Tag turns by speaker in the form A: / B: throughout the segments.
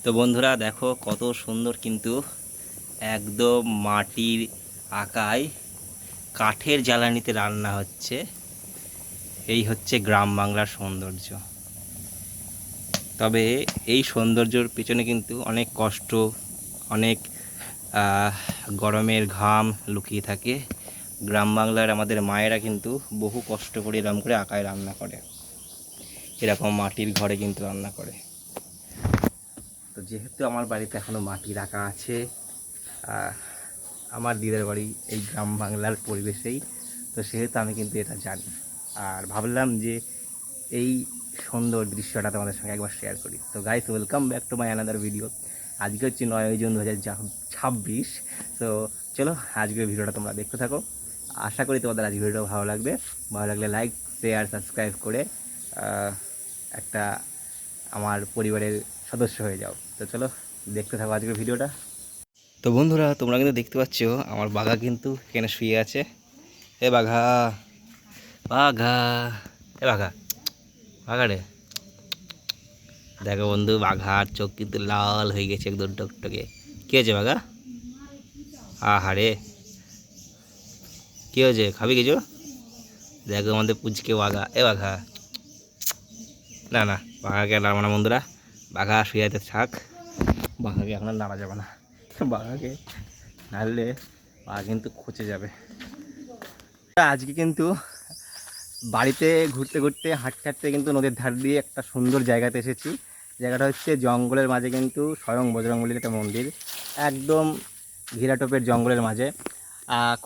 A: তো বন্ধুরা দেখো কত সুন্দর কিন্তু একদম মাটির আকায় কাঠের জ্বালানিতে রান্না হচ্ছে। এই হচ্ছে গ্রাম বাংলার সৌন্দর্য। তবে এই সৌন্দর্যের পিছনে কিন্তু অনেক কষ্ট, অনেক গরমের ঘাম লুকিয়ে থাকে। গ্রাম বাংলার আমাদের মায়েরা কিন্তু বহু কষ্ট করে এরকম করে আকায় রান্না করে, এরকম মাটির ঘরে কিন্তু রান্না করে। তো যেহেতু আমার বাড়িতে এখনও মাটির আঁকা আছে, আমার দিদার বাড়ি এই গ্রাম বাংলার পরিবেশেই, তো সেহেতু আমি কিন্তু এটা জানি। আর ভাবলাম যে এই সুন্দর দৃশ্যটা তোমাদের সঙ্গে একবার শেয়ার করি। তো guys, welcome back to my another video. আজকে হচ্ছে 9 জুন 2026। তো চলো আজকের ভিডিওটা তোমরা দেখতে থাকো। আশা করি তোমাদের আজকের ভিডিও ভালো লাগবে। ভালো লাগলে লাইক, শেয়ার, সাবস্ক্রাইব করে একটা আমার পরিবারের সদস্য হয়ে যাও। তো চলো দেখতে থাকো আজকের ভিডিওটা। তো বন্ধুরা, তোমরা কিন্তু দেখতে পাচ্ছ আমার বাঘা কিন্তু এখানে শুয়ে আছে। এ বাঘা, বাঘা, এ বাঘা, বাঘা রে। দেখো বন্ধু, বাঘার চোখ কিন্তু লাল হয়ে গেছে একদম টকটকে। কী হয়েছে বাঘা? আহারে, কী হয়েছে? খাবি কিছু? দেখো আমাদের পুচকে বাঘা। এ বাঘা, না না, বাঘাকে নাড়াবো না বন্ধুরা। বাঘা শুয়ে আছে থাক, বাঘাকে এখন আর নাড়া যাবে না। বাঘাকে নাড়লে বাঘা কিন্তু খচে যাবে। আজকে কিন্তু বাড়িতে ঘুরতে ঘুরতে হাঁটতে হাঁটতে কিন্তু নদীর ধার দিয়ে একটা সুন্দর জায়গাতে এসেছি। জায়গাটা হচ্ছে জঙ্গলের মাঝে কিন্তু স্বয়ং বজরংবলীর একটা মন্দির, একদম ঘিরাটোপের জঙ্গলের মাঝে।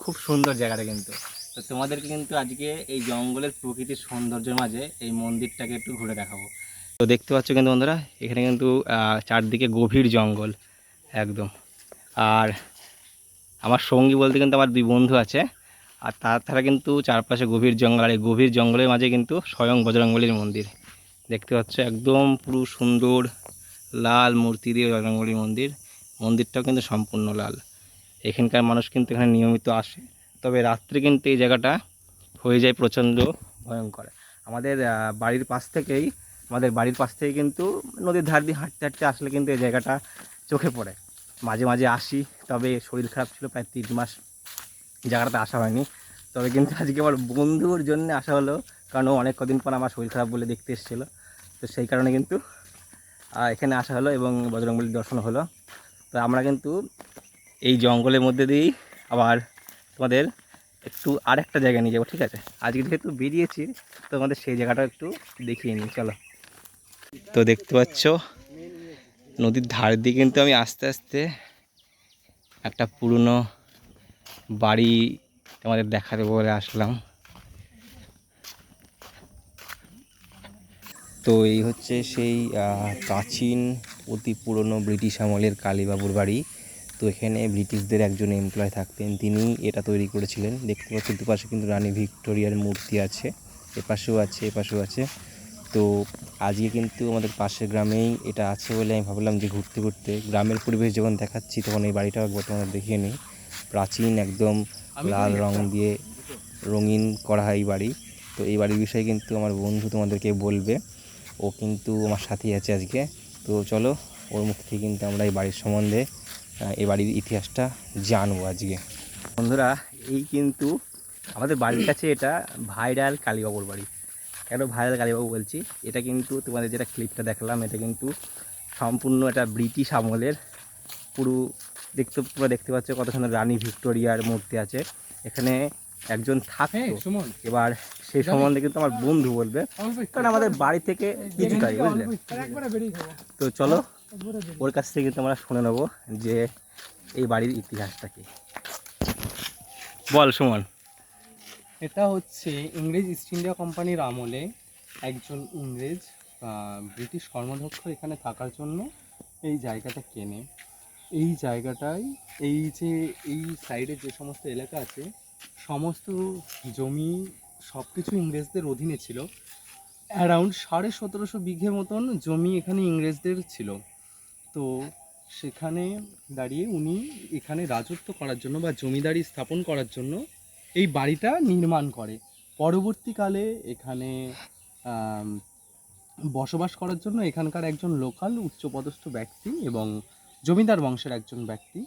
A: খুব সুন্দর জায়গাটা কিন্তু। তো তোমাদেরকে কিন্তু আজকে এই জঙ্গলের প্রকৃতির সৌন্দর্যের মাঝে এই মন্দিরটাকে একটু ঘুরে দেখাবো। তো দেখতে পাচ্ছ কিন্তু বন্ধুরা, এখানে কিন্তু চারদিকে গভীর জঙ্গল একদম। আর আমার সঙ্গী বলতে কিন্তু আমার 2 বন্ধু আছে। আর তাছাড়া কিন্তু চারপাশে গভীর জঙ্গল, আর এই গভীর জঙ্গলের মাঝে কিন্তু স্বয়ং বজরংবলীর মন্দির দেখতে পাচ্ছ। একদম পুরো সুন্দর লাল মূর্তি দিয়ে বজরংবলীর মন্দির। মন্দিরটাও কিন্তু সম্পূর্ণ লাল। এখানকার মানুষ কিন্তু এখানে নিয়মিত আসে। তবে রাত্রে কিন্তু এই জায়গাটা হয়ে যায় প্রচণ্ড ভয়ঙ্কর। আমাদের বাড়ির পাশ থেকেই কিন্তু নদীর ধার দিয়ে হাঁটতে হাঁটতে আসলে কিন্তু এই জায়গাটা চোখে পড়ে। মাঝে মাঝে আসি, তবে শরীর খারাপ ছিল, প্রায় 3 মাস জায়গাটাতে আসা হয়নি। তবে কিন্তু আজকে আমার বন্ধুর জন্য আসা হলো, কারণ ও অনেক কদিন পর আমার শরীর খারাপ বলে দেখতে এসেছিলো। তো সেই কারণে কিন্তু এখানে আসা হলো এবং বজরংবলীর দর্শন হলো। তো আমরা কিন্তু এই জঙ্গলের মধ্যে দিয়েই আবার তোমাদের একটু আরেকটা জায়গায় নিয়ে যাবো, ঠিক আছে? আজকে যেহেতু বেরিয়েছি, তো আমাদের সেই জায়গাটা একটু দেখিয়ে নিই, চলো। তো দেখতে পাচ্ছ নদীর ধার দিয়ে কিন্তু আমি আস্তে আস্তে একটা পুরনো বাড়ি তোমাদের দেখাতে বলে আসলাম। তো এই হচ্ছে সেই প্রাচীন অতি পুরনো ব্রিটিশ আমলের কালীবাবুর বাড়ি। তো এখানে ব্রিটিশদের একজন এমপ্লয় থাকতেন, তিনি এটা তৈরি করেছিলেন। দেখতে পাচ্ছি দুপাশে কিন্তু রানী ভিক্টোরিয়ার মূর্তি আছে, এপাশেও আছে এপাশেও আছে। তো আজকে কিন্তু আমাদের পাশের গ্রামেই এটা আছে বলে আমি ভাবলাম যে ঘুরতে ঘুরতে গ্রামের পরিবেশ যখন দেখাচ্ছি, তখন এই বাড়িটাও একবার তোমাদের দেখিয়ে নিই। প্রাচীন একদম লাল রং দিয়ে রঙিন করা হয় এই বাড়ি। তো এই বাড়ির বিষয়ে কিন্তু আমার বন্ধু তোমাদেরকে বলবে, ও কিন্তু আমার সাথেই আছে আজকে। তো চলো ওর মুখ থেকে কিন্তু আমরা এই বাড়ির সম্বন্ধে, এই বাড়ির ইতিহাসটা জানবো আজকে। বন্ধুরা, এই কিন্তু আমাদের বাড়ির কাছে এটা ভাইরাল কালীবাবুর বাড়ি। কেন ভাইরাল কালীবাবু বলছি? এটা কিন্তু তোমাদের যেটা ক্লিপটা দেখালাম, এটা কিন্তু সম্পূর্ণ এটা ব্রিটিশ আমলের। পুরো দেখতে পাচ্ছ কত সুন্দর রানী ভিক্টোরিয়ার মূর্তি আছে এখানে। একজন থাকতো, এবার সেই সম্বন্ধে কিন্তু আমার বন্ধু বলবে, কারণ আমাদের বাড়ি থেকে কিছুটাই, বুঝলে? তো চলো ওর কাছ থেকে কিন্তু আমরা শুনে নেবো যে এই বাড়ির ইতিহাসটা কি। বল সুমন।
B: এটা হচ্ছে ইংরেজ ইস্ট ইন্ডিয়া কোম্পানির আমলে একজন ইংরেজ ব্রিটিশ কর্মদক্ষ এখানে থাকার জন্য এই জায়গাটা কেনে। এই জায়গাটায় এই সাইডে যে সমস্ত এলাকা আছে, সমস্ত জমি সব কিছু ইংরেজদের অধীনে ছিল। অ্যারাউন্ড 1750 বিঘে মতন জমি এখানে ইংরেজদের ছিল। তো সেখানে দাঁড়িয়ে উনি এখানে রাজত্ব করার জন্য বা জমিদারি স্থাপন করার জন্য এই বাড়িটা নির্মাণ করে। পরবর্তীকালে এখানে বসবাস করার জন্য এখানকার একজন লোকাল উচ্চপদস্থ ব্যক্তি এবং জমিদার বংশের একজন ব্যক্তি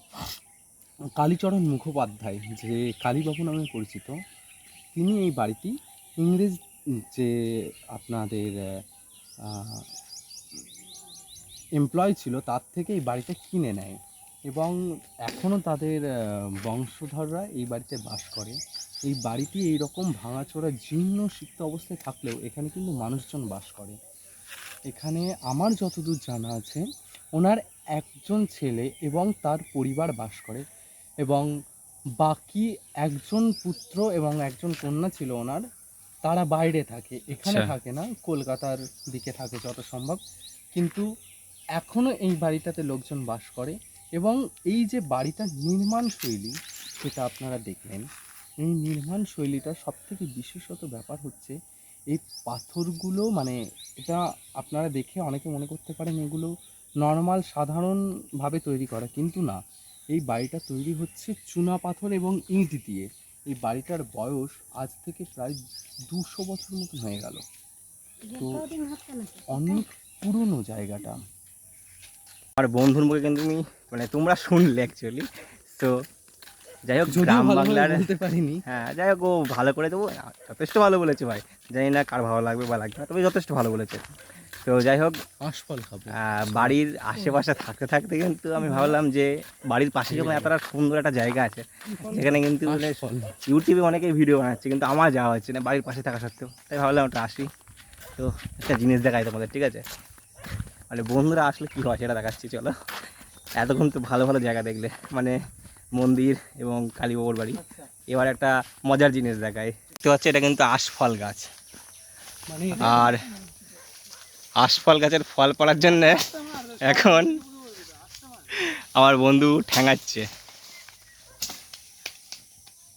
B: কালীচরণ মুখোপাধ্যায়, যে কালীবাবু নামে পরিচিত, তিনি এই বাড়িটি ইংরেজ যে আপনাদের এমপ্লয় ছিল তার থেকে এই বাড়িটা কিনে নেয় এবং এখনও তাদের বংশধররা এই বাড়িতে বাস করে। এই বাড়িটি এইরকম ভাঙাচোরা জীর্ণ সিক্ত অবস্থায় থাকলেও এখানে কিন্তু মানুষজন বাস করে। এখানে আমার যতদূর জানা আছে ওনার একজন ছেলে এবং তার পরিবার বাস করে এবং বাকি একজন পুত্র এবং একজন কন্যা ছিল ওনার, তারা বাইরে থাকে, এখানে
A: আচ্ছা।
B: থাকে না, কলকাতার দিকে থাকে যত সম্ভব। কিন্তু এখনও এই বাড়িটাতে লোকজন বাস করে এবং এই যে বাড়িটার নির্মাণ শৈলী সেটা আপনারা দেখলেন, এই নির্মাণ শৈলীটা সবথেকে বিশেষত ব্যাপার হচ্ছে এই পাথরগুলো, মানে এটা আপনারা দেখে অনেকে মনে করতে পারেন এগুলো নর্মাল সাধারণভাবে তৈরি করা, কিন্তু না, এই বাড়িটা তৈরি হচ্ছে চুনা পাথর এবং ইট দিয়ে। এই বাড়িটার বয়স আজ থেকে প্রায় 200 বছর মতন হয়ে গেল, তো অনেক পুরনো জায়গাটা।
A: আমার বন্ধুর মুখে কিন্তু তুমি মানে তোমরা শুনলে অ্যাকচুয়ালি। তো যাই হোক,
B: যদিও
A: গ্রাম
B: ভালোভাবে
A: বাংলার,
B: বলতে পারিনি।
A: হ্যাঁ যাই হোক, ও ভালো করে দেবো, যথেষ্ট ভালো বলেছে ভাই। জানি না কার ভালো লাগবে বা লাগবে না, তবে যথেষ্ট ভালো বলেছে। তো যাই হোক,
B: আশফল খাবো।
A: বাড়ির আশেপাশে থাকতে থাকতে কিন্তু আমি ভাবলাম যে বাড়ির পাশে যখন এতটা সুন্দর একটা জায়গা আছে, যেখানে কিন্তু মানে
B: আশফল।
A: ইউটিউবে অনেকেই ভিডিও বানাচ্ছে, কিন্তু আমার যাওয়া হচ্ছে না বাড়ির পাশে থাকা সত্ত্বেও। তাই ভাবলাম ওটা আসি, তো একটা জিনিস দেখাই তোমাদের, ঠিক আছে? মানে বন্ধুরা আসলে কী হয় সেটা দেখাচ্ছি, চলো। এতক্ষণ তো ভালো ভালো জায়গা দেখলে, মানে মন্দির এবং কালী বাবুর বাড়ি, এবার একটা মজার জিনিস দেখায়। তো হচ্ছে এটা কিন্তু আশফল গাছ,
B: মানে
A: আর আশফল গাছের ফল পড়ার জন্য এখন আমার বন্ধু ঠ্যাঙাচ্ছে।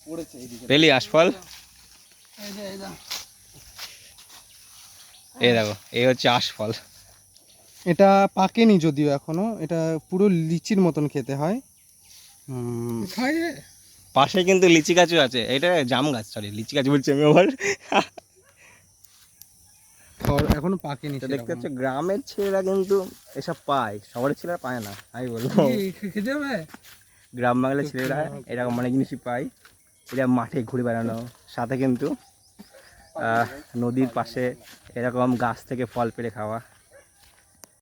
B: পড়েছে এইদিকে।
A: পেলি আশফল? এই দেখো, এই হচ্ছে আশফল।
B: এটা পাকেনি যদিও এখনো, এটা পুরো লিচির মতন খেতে হয়।
A: পাশে কিন্তু লিচি গাছও আছে, এটা জাম গাছ, সরি লিচি গাছ বলছি আমি আবার।
B: এখনো পাকেনি
A: তো দেখতে
B: সেরকম।
A: হচ্ছে গ্রামের ছেলেরা কিন্তু এসব পায়, শহরের ছেলেরা পায় না, আমি বলবো।
B: খেতে হবে।
A: গ্রাম বাংলার ছেলেরা এরকম অনেক জিনিসই পায়। এটা মাঠে ঘুরে বেড়ানো, সাথে কিন্তু নদীর পাশে এরকম গাছ থেকে ফল পেড়ে খাওয়া,